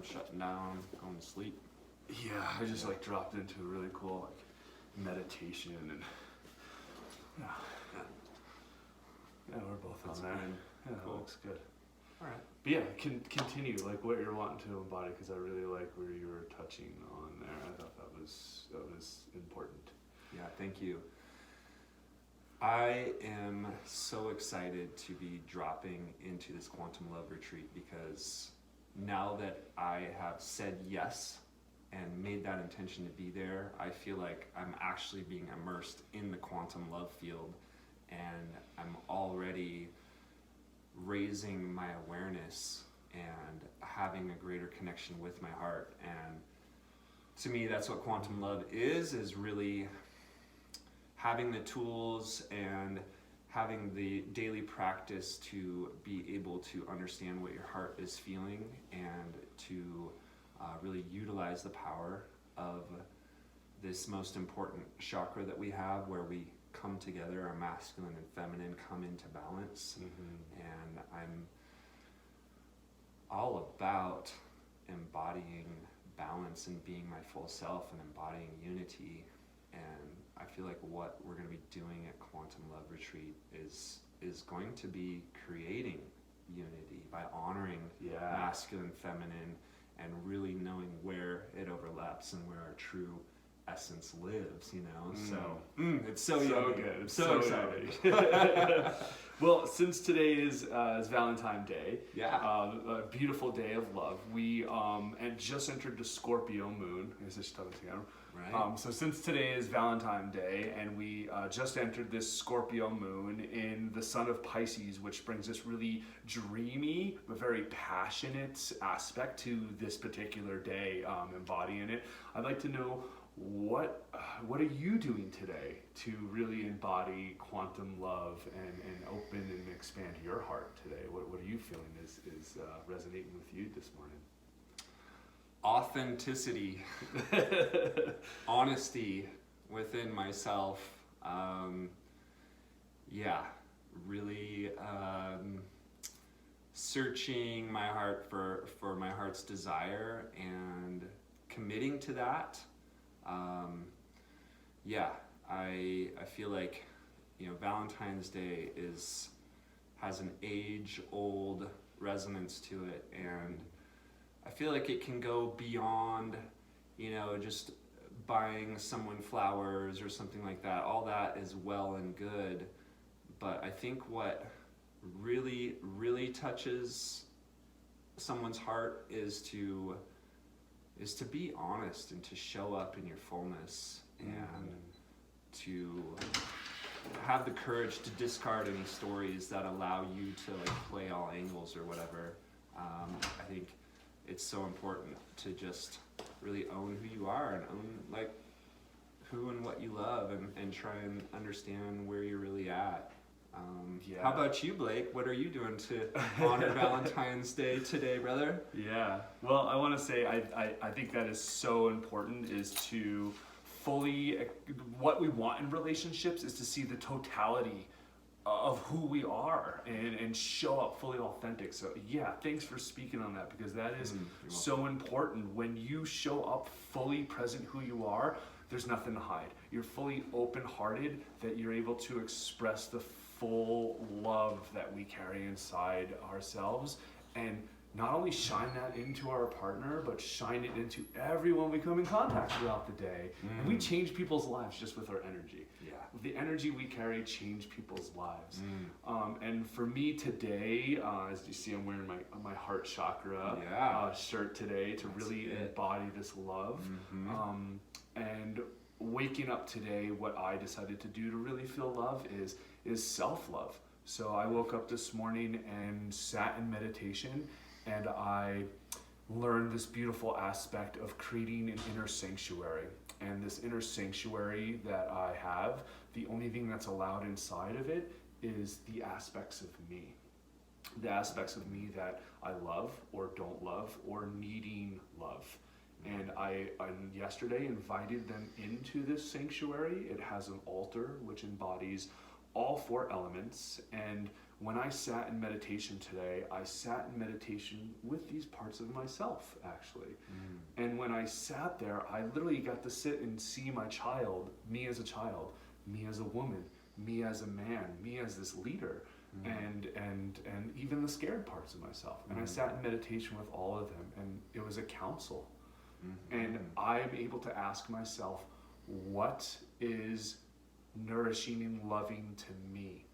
shutting down, going to sleep. Yeah, I just like dropped into a really cool like meditation and yeah, yeah, we're both That's on there. good. Yeah, Cool. that looks good. All right. But yeah, continue like what you're wanting to embody because I really like where you were touching on there. I thought that was important. Yeah, thank you. I am so excited to be dropping into this Quantum Love retreat because now that I have said yes and made that intention to be there, I feel like I'm actually being immersed in the quantum love field, and I'm already raising my awareness and having a greater connection with my heart. And to me, that's what quantum love is really having the tools and having the daily practice to be able to understand what your heart is feeling and to really utilize the power of this most important chakra that we have, where we come together, our masculine and feminine come into balance. And I'm all about embodying balance and being my full self and embodying unity. And I feel like what we're going to be doing at Quantum Love Retreat is going to be creating unity by honoring masculine, feminine, and really knowing where it overlaps and where our true essence lives, you know. So it's so good. I'm so excited. Well, since today is Valentine's Day, Yeah. a beautiful day of love, we and just entered the Scorpio moon. I guess I should tell it together. Right. So since today is Valentine's Day, and we just entered this Scorpio moon in the sun of Pisces, which brings this really dreamy but very passionate aspect to this particular day, embodying it. I'd like to know what are you doing today to really embody quantum love and open and expand your heart today? What are you feeling is resonating with you this morning? Authenticity, honesty within myself. Really searching my heart for my heart's desire and committing to that. I feel like, you know, Valentine's Day has an age-old resonance to it, and I feel like it can go beyond, you know, just buying someone flowers or something like that. All that is well and good, but I think what really, really touches someone's heart is to be honest and to show up in your fullness and to have the courage to discard any stories that allow you to like play all angles or whatever. I think it's so important to just really own who you are and own like who and what you love and try and understand where you're really at. How about you, Blake? What are you doing to honor Valentine's Day today, brother? Yeah, well, I want to say I think that is so important, is to fully, what we want in relationships is to see the totality of who we are and show up fully authentic. So yeah, thanks for speaking on that, because that is so important. When you show up fully present who you are, there's nothing to hide. You're fully open-hearted, that you're able to express the full love that we carry inside ourselves, and not only shine that into our partner, but shine it into everyone we come in contact throughout the day. And we change people's lives just with our energy. Yeah. The energy we carry change people's lives. And for me today, as you see, I'm wearing my heart chakra shirt today to really embody this love. And waking up today, what I decided to do to really feel love is self-love. So I woke up this morning and sat in meditation, and I learned this beautiful aspect of creating an inner sanctuary. And this inner sanctuary that I have, the only thing that's allowed inside of it is the aspects of me. The aspects of me that I love or don't love or needing love. And I yesterday invited them into this sanctuary. It has an altar which embodies all four elements, and when I sat in meditation today, I sat in meditation with these parts of myself, actually. And when I sat there, I literally got to sit and see my child, me as a child, me as a woman, me as a man, me as this leader, and even the scared parts of myself. And I sat in meditation with all of them, and it was a counsel. And I'm able to ask myself, what is nourishing and loving to me?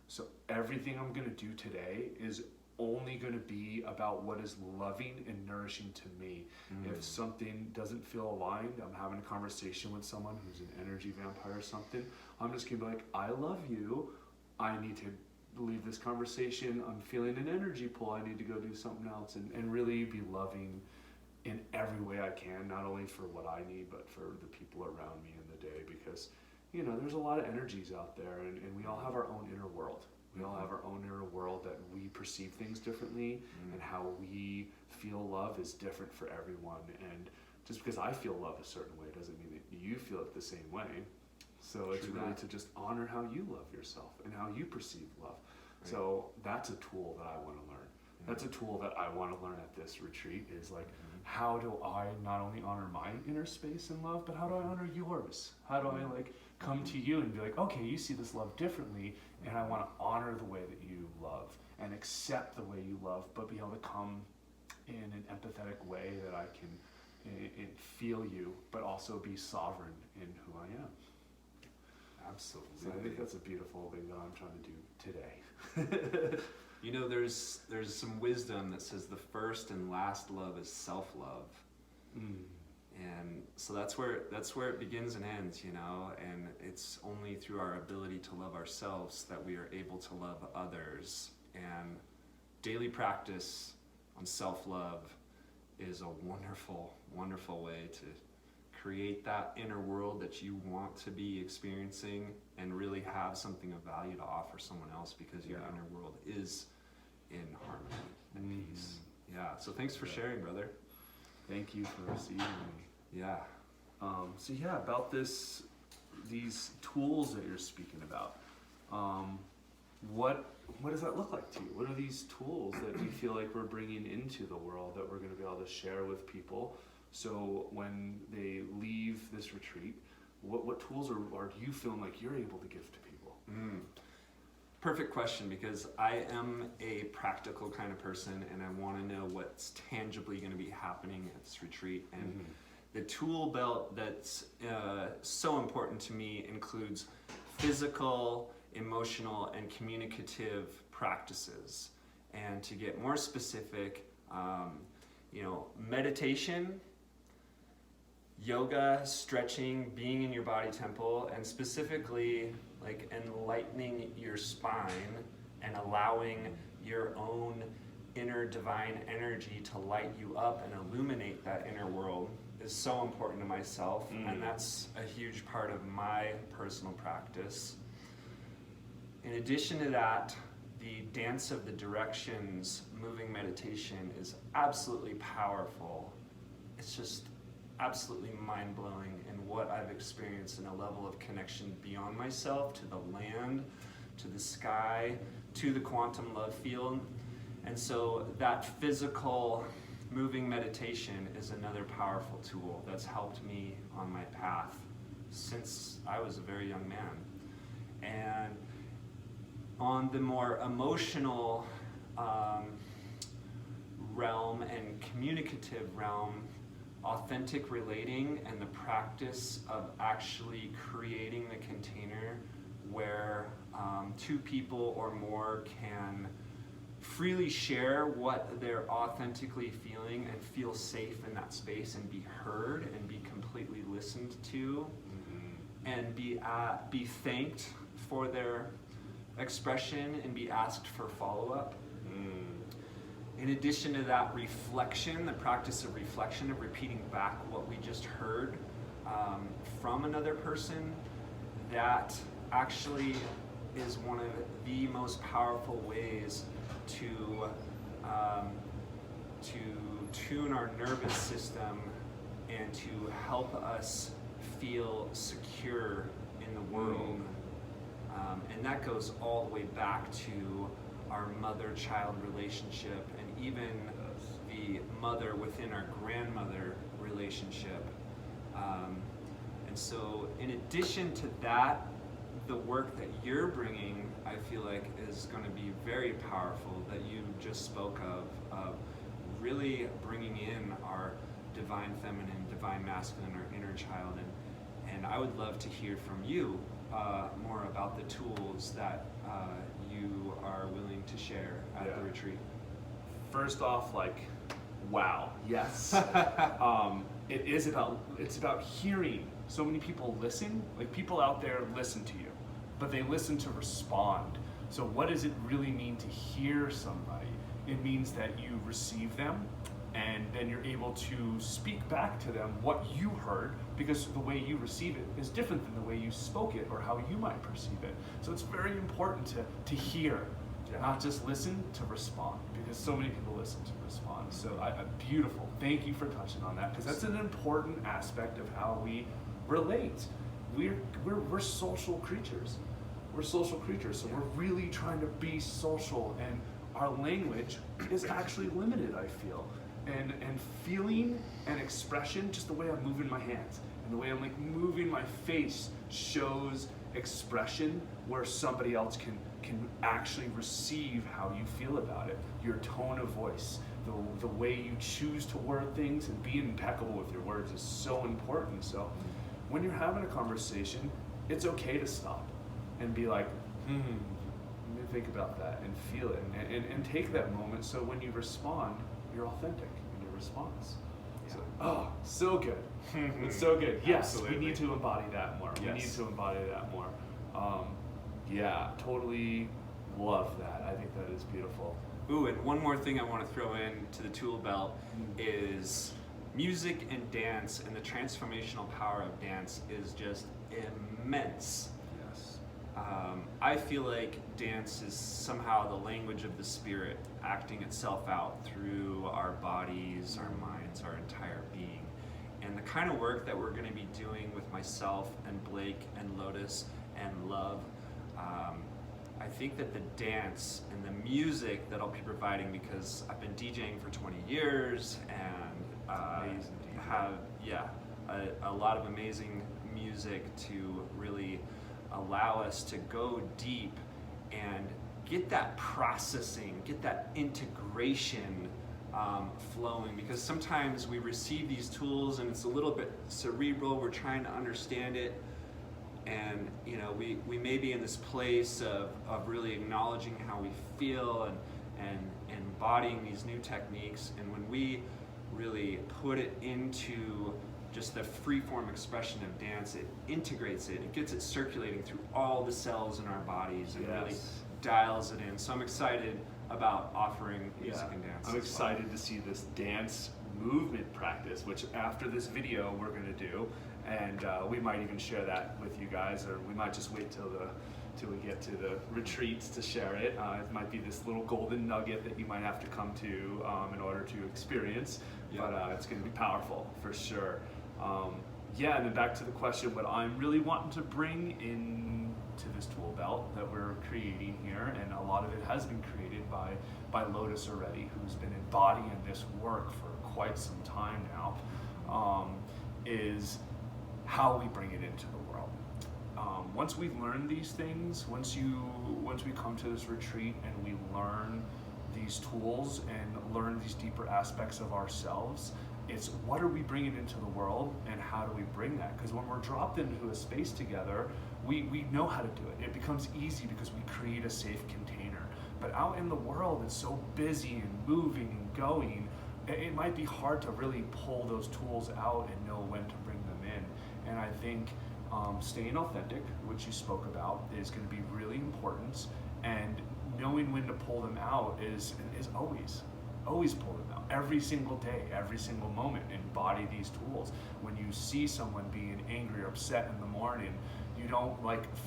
So everything I'm going to do today is only going to be about what is loving and nourishing to me. If something doesn't feel aligned, I'm having a conversation with someone who's an energy vampire or something, I'm just going to be like, I love you. I need to leave this conversation. I'm feeling an energy pull. I need to go do something else, and really be loving in every way I can, not only for what I need, but for the people around me in the day, because there's a lot of energies out there, and we all have our own inner world. We all have our own inner world that we perceive things differently, and how we feel love is different for everyone. And just because I feel love a certain way doesn't mean that you feel it the same way. So it's really to just honor how you love yourself and how you perceive love. Right. So that's a tool that I want to learn. That's a tool that I want to learn at this retreat, is like, how do I not only honor my inner space and love, but how do I honor yours? How do I come to you and be like, okay, you see this love differently, and I want to honor the way that you love and accept the way you love, but be able to come in an empathetic way that I can feel you, but also be sovereign in who I am. Absolutely. So I think that's a beautiful thing that I'm trying to do today. There's some wisdom that says the first and last love is self-love. And so that's where it begins and ends, and it's only through our ability to love ourselves that we are able to love others. And daily practice on self-love is a wonderful, wonderful way to create that inner world that you want to be experiencing, and really have something of value to offer someone else, because your inner world is in harmony and peace. Yeah, so thanks for sharing, brother. Thank you for receiving me. Yeah. About these tools that you're speaking about. What does that look like to you? What are these tools that you feel like we're bringing into the world that we're going to be able to share with people? So when they leave this retreat, what tools are you feeling like you're able to give to people? Perfect question, because I am a practical kind of person, and I want to know what's tangibly going to be happening at this retreat. And the tool belt that's so important to me includes physical, emotional, and communicative practices. And to get more specific, meditation, yoga, stretching, being in your body temple, and specifically enlightening your spine and allowing your own inner divine energy to light you up and illuminate that inner world is so important to myself. And that's a huge part of my personal practice. In addition to that, the dance of the directions moving meditation is absolutely powerful. It's just absolutely mind-blowing in what I've experienced in a level of connection beyond myself, to the land, to the sky, to the quantum love field. And so that physical moving meditation is another powerful tool that's helped me on my path since I was a very young man. And on the more emotional realm and communicative realm, authentic relating and the practice of actually creating the container where two people or more can freely share what they're authentically feeling and feel safe in that space and be heard and be completely listened to, and be thanked for their expression and be asked for follow-up. In addition to that, reflection, the practice of reflection, of repeating back what we just heard from another person, that actually is one of the most powerful ways to tune our nervous system and to help us feel secure in the world. And that goes all the way back to our mother-child relationship, and even the mother within our grandmother relationship. And so in addition to that, the work that you're bringing, I feel like, is going to be very powerful, that you just spoke of really bringing in our divine feminine, divine masculine, our inner child. And I would love to hear from you more about the tools that you are willing to share at the retreat. First off, like, wow, yes. It's about hearing. So many people listen, like people out there listen to you, but they listen to respond. So what does it really mean to hear somebody? It means that you receive them, and then you're able to speak back to them what you heard, because the way you receive it is different than the way you spoke it or how you might perceive it. So it's very important to hear, not just listen, to respond, because so many people listen to respond. So beautiful. Thank you for touching on that, because that's an important aspect of how we relate. We're social creatures. We're social creatures, so we're really trying to be social, and our language is actually limited, I feel. And feeling and expression, just the way I'm moving my hands and the way I'm like moving my face, shows expression where somebody else can actually receive how you feel about it. Your tone of voice, the way you choose to word things, and being impeccable with your words is so important. So when you're having a conversation, it's okay to stop and be like, let me think about that, and feel it, and take that moment, so when you respond, you're authentic in your response. So, so good. It's so good. Yes, absolutely. We need to embody that more. Yes. We need to embody that more. Totally love that. I think that is beautiful. Ooh, and one more thing I want to throw in to the tool belt is music and dance, and the transformational power of dance is just immense. Yes. I feel like dance is somehow the language of the spirit acting itself out through our bodies, our minds, our entire being. And the kind of work that we're going to be doing with myself and Blake and Lotus and Love, I think that the dance and the music that I'll be providing, because I've been DJing for 20 years and have a lot of amazing music to really allow us to go deep and get that processing, get that integration flowing, because sometimes we receive these tools and it's a little bit cerebral, we're trying to understand it, and we may be in this place of really acknowledging how we feel and embodying these new techniques, and when we really put it into just the free-form expression of dance, it integrates it, it gets it circulating through all the cells in our bodies, and really dials it in. So I'm excited about offering music and dance. I'm excited to see this dance movement practice, which after this video we're going to do, and we might even share that with you guys, or we might just wait till we get to the retreats to share it. It might be this little golden nugget that you might have to come to in order to experience, but it's going to be powerful for sure. And then back to the question, what I'm really wanting to bring into this tool belt that we're creating here, and a lot of it has been created by Lotus already, who's been embodying this work for quite some time now, is how we bring it into the world. Once we learn these things, once we come to this retreat and we learn these tools and learn these deeper aspects of ourselves, it's what are we bringing into the world, and how do we bring that? Because when we're dropped into a space together, we know how to do it. It becomes easy because we create a safe container. But out in the world, it's so busy and moving and going, it might be hard to really pull those tools out and know when to bring them in. And I think staying authentic, which you spoke about, is going to be really important, and knowing when to pull them out is always pull them out. Every single day, every single moment, embody these tools. When you see someone being angry or upset in the morning, you don't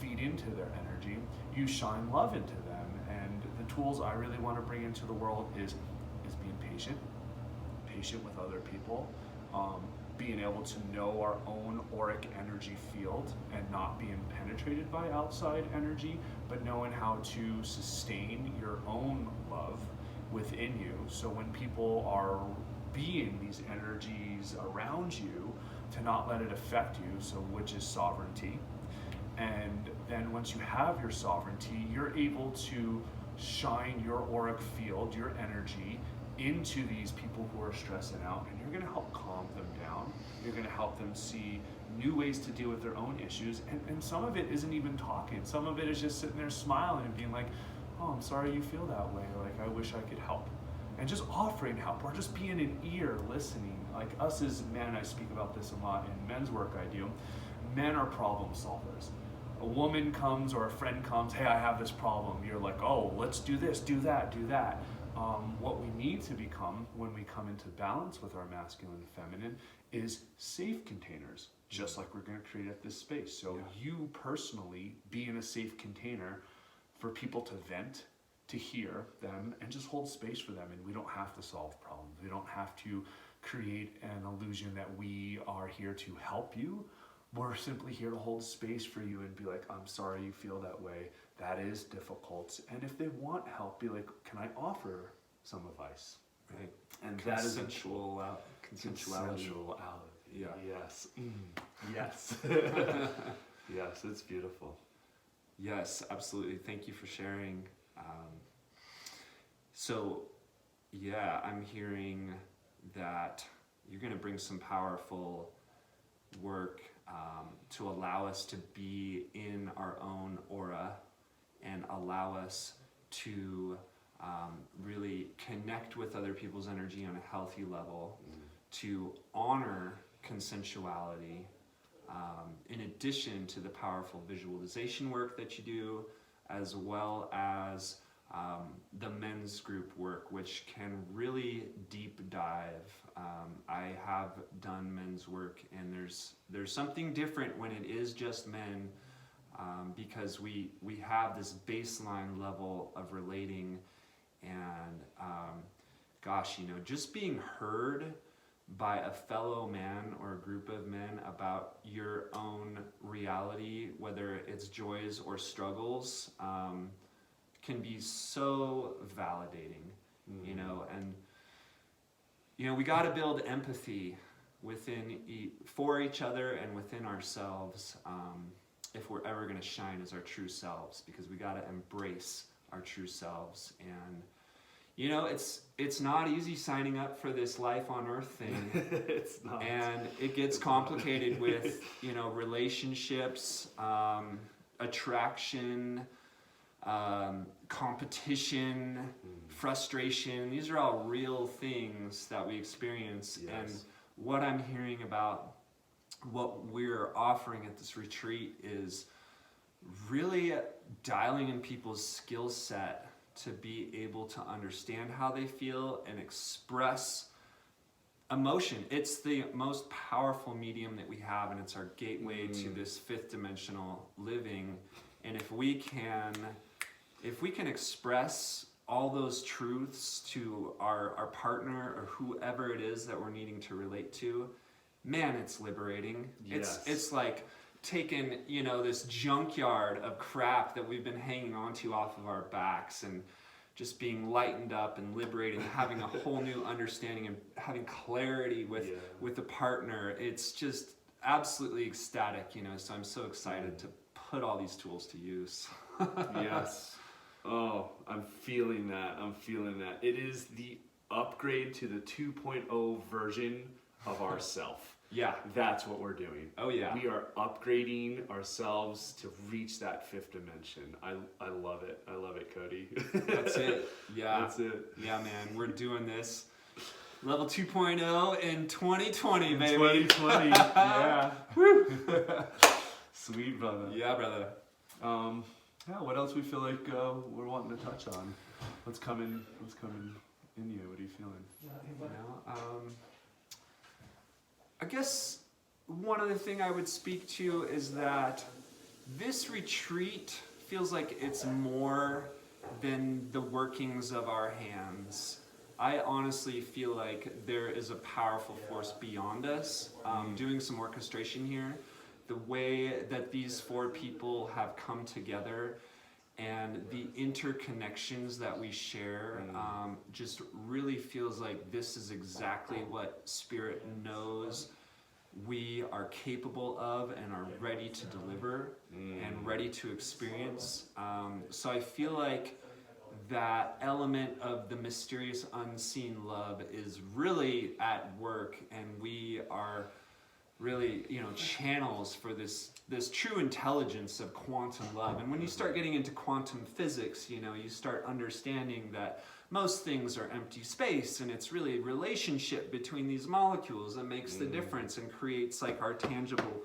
feed into their energy, you shine love into them. And the tools I really want to bring into the world is being patient with other people, being able to know our own auric energy field and not being penetrated by outside energy, but knowing how to sustain your own love within you. So when people are being these energies around you, to not let it affect you, so which is sovereignty. And then once you have your sovereignty, you're able to shine your auric field, your energy, into these people who are stressing out, and you're going to help calm them down. You're going to help them see new ways to deal with their own issues. And some of it isn't even talking. Some of it is just sitting there smiling and being like, oh, I'm sorry you feel that way. Like, I wish I could help. And just offering help, or just being an ear, listening. Like us as men, I speak about this a lot in men's work I do. Men are problem solvers. A woman comes or a friend comes, hey, I have this problem. You're like, oh, let's do this, do that, do that. What we need to become when we come into balance with our masculine and feminine is safe containers, just like we're going to create at this space. So you personally being a safe container for people to vent, to hear them, and just hold space for them. And we don't have to solve problems. We don't have to create an illusion that we are here to help you. We're simply here to hold space for you and be like, I'm sorry you feel that way. That is difficult. And if they want help, be like, can I offer some advice? Right. And consensuality. Yeah. Yes. Yes. Yes, it's beautiful. Yes, absolutely. Thank you for sharing. So, yeah, I'm hearing that you're going to bring some powerful work to allow us to be in our own aura and allow us to really connect with other people's energy on a healthy level, to honor consensuality, in addition to the powerful visualization work that you do, as well as the men's group work, which can really deep dive. I have done men's work, and there's something different when it is just men, because we have this baseline level of relating, and gosh, you know, just being heard by a fellow man or a group of men about your own reality, whether it's joys or struggles, can be so validating, you know. And you know, we got to build empathy within for each other and within ourselves, if we're ever going to shine as our true selves, because we got to embrace our true selves. And you know, it's not easy signing up for this life on earth thing. It's not. And it gets complicated with, you know, relationships, attraction, competition, frustration. These are all real things that we experience. Yes. And what I'm hearing about what we're offering at this retreat is really dialing in people's skill set to be able to understand how they feel and express emotion. It's the most powerful medium that we have, and it's our gateway to this fifth dimensional living. And if we can express all those truths to our partner or whoever it is that we're needing to relate to, man, it's liberating. Yes. It's like taking, you know, this junkyard of crap that we've been hanging onto off of our backs and just being lightened up and liberated, having a whole new understanding and having clarity with the partner. It's just absolutely ecstatic, you know. So I'm so excited to put all these tools to use. Yes. Oh, I'm feeling that. It is the upgrade to the 2.0 version of ourself. Yeah. That's what we're doing. Oh yeah. We are upgrading ourselves to reach that fifth dimension. I love it. I love it, Cody. That's it. Yeah. That's it. Yeah, man. We're doing this. Level 2.0 in 2020, baby. 2020. Yeah. Woo. Sweet, brother. Yeah, brother. Yeah, what else we feel like we're wanting to touch on? What's coming in you? What are you feeling? You know, I guess one other thing I would speak to is that this retreat feels like it's more than the workings of our hands. I honestly feel like there is a powerful force beyond us. Doing some orchestration here, the way that these four people have come together and the interconnections that we share just really feels like this is exactly what Spirit knows we are capable of and are ready to deliver and ready to experience. So I feel like that element of the mysterious unseen love is really at work, and we are really, channels for this true intelligence of quantum love. And when you start getting into quantum physics, you start understanding that most things are empty space, and it's really a relationship between these molecules that makes the difference and creates like our tangible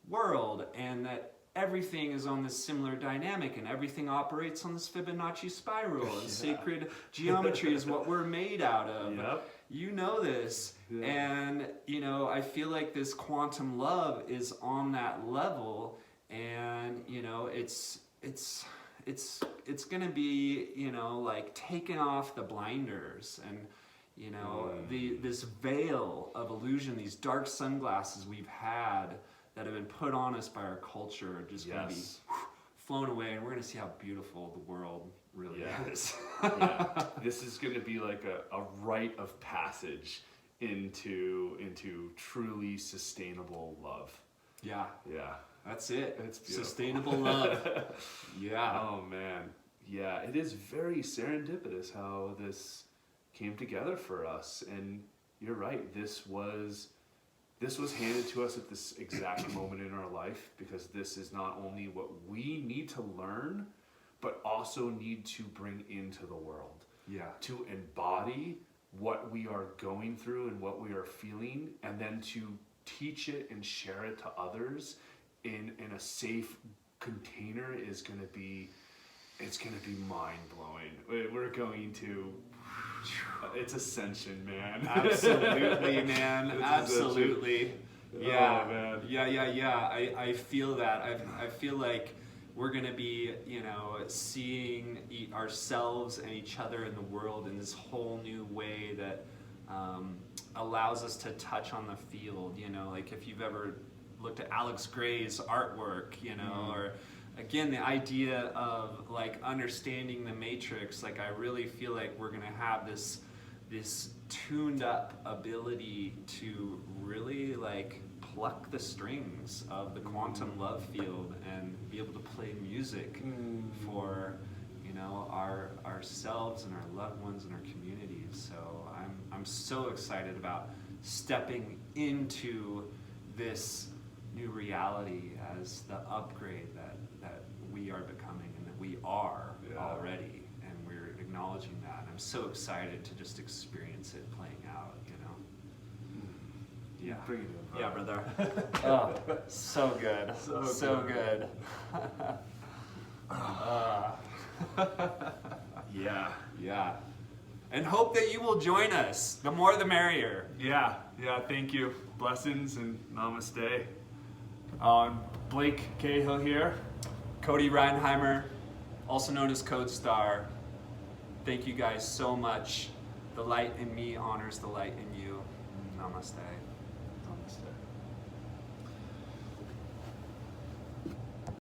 world, and that everything is on this similar dynamic, and everything operates on this Fibonacci spiral, and sacred geometry is what we're made out of. Yep. You know this. And I feel like this quantum love is on that level, and it's gonna be like taking off the blinders, and this veil of illusion, these dark sunglasses we've had that have been put on us by our culture are just gonna be flown away, and we're gonna see how beautiful the world really is. This is gonna be like a rite of passage into truly sustainable love. Yeah. That's it. It's beautiful. Sustainable love. Yeah. Oh man. Yeah, it is very serendipitous how this came together for us. And you're right, this was handed to us at this exact moment in our life, because this is not only what we need to learn, but also need to bring into the world. Yeah. To embody what we are going through and what we are feeling, and then to teach it and share it to others in a safe container is going to be mind-blowing. We're going to, it's ascension, man. Absolutely, man. Absolutely. Yeah. Oh, man. Yeah. I feel that. I feel like we're going to be, seeing ourselves and each other in the world in this whole new way that allows us to touch on the field. Like if you've ever looked at Alex Gray's artwork, or again, the idea of like understanding the matrix. Like I really feel like we're going to have this tuned up ability to really like pluck the strings of the quantum love field and be able to play music for ourselves and our loved ones and our communities. So I'm so excited about stepping into this new reality as the upgrade that we are becoming and that we are already, and we're acknowledging that. And I'm so excited to just experience it playing out. Yeah. Bring it in. Yeah, brother. Oh, so good. So good. Yeah. And hope that you will join us. The more the merrier. Yeah, thank you. Blessings and namaste. Blake Cahill here. Cody Reinheimer, also known as Code Star. Thank you guys so much. The light in me honors the light in you. Namaste.